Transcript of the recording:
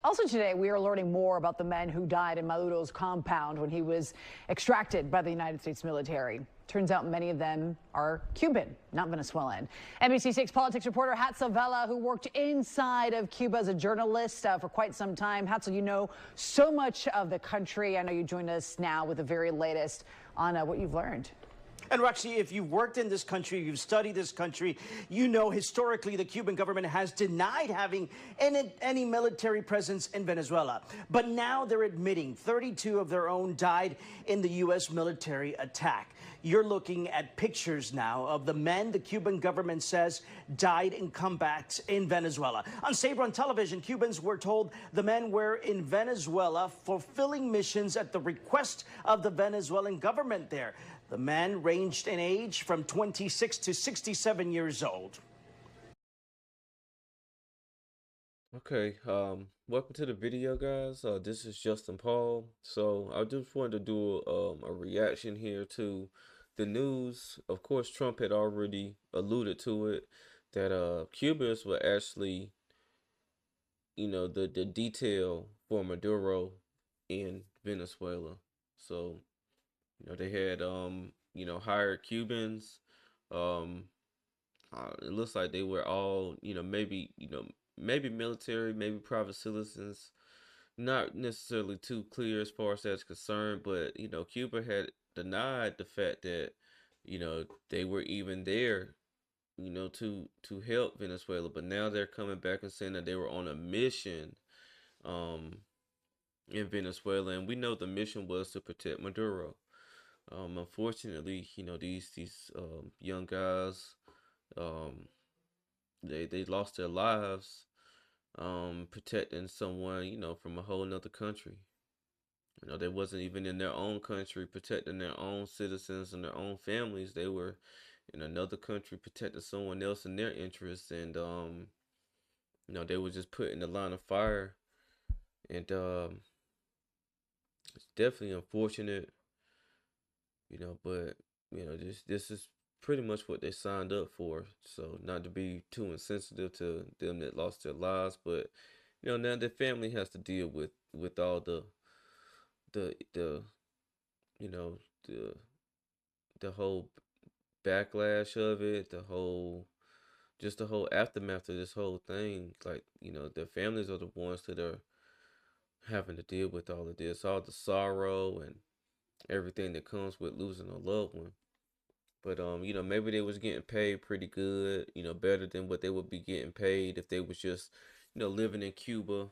Also today, we are learning more about the men who died in Maduro's compound when he was extracted by the United States military. Turns out many of them are Cuban, not Venezuelan. NBC6 politics reporter Hatzel Vela, who worked inside of Cuba as a journalist for quite some time. Hatzel, you know so much of the country. I know you joined us now with the very latest on what you've learned. And Roxy, if you've worked in this country, you've studied this country, you know historically the Cuban government has denied having any military presence in Venezuela. But now they're admitting 32 of their own died in the U.S. military attack. You're looking at pictures now of the men the Cuban government says died in combats in Venezuela. On state-run television, Cubans were told the men were in Venezuela fulfilling missions at the request of the Venezuelan government there. The men ranged in age from 26 to 67 years old. Okay, welcome to the video, guys. This is Justin Paul. So I just wanted to do a reaction here to the news. Of course, Trump had already alluded to it, that Cubans were actually, the detail for Maduro in Venezuela. So, they had hired Cubans. Um, it looks like they were all, maybe military, maybe private citizens. Not necessarily too clear as far as that's concerned, but Cuba had denied the fact that they were even there, to help Venezuela. But now they're coming back and saying that they were on a mission, um, in Venezuela, and we know the mission was to protect Maduro. Unfortunately, these young guys, um, they lost their lives, protecting someone, from a whole nother country. They wasn't even in their own country protecting their own citizens and their own families. They were in another country protecting someone else in their interests, and they were just put in the line of fire, and it's definitely unfortunate. But this is pretty much what they signed up for. So not to be too insensitive to them that lost their lives, but now their family has to deal with all the you know the the whole backlash of it, the whole aftermath of this whole thing. Like, their families are the ones that are having to deal with all of this, all the sorrow and everything that comes with losing a loved one. But maybe they was getting paid pretty good, better than what they would be getting paid if they was just, living in Cuba,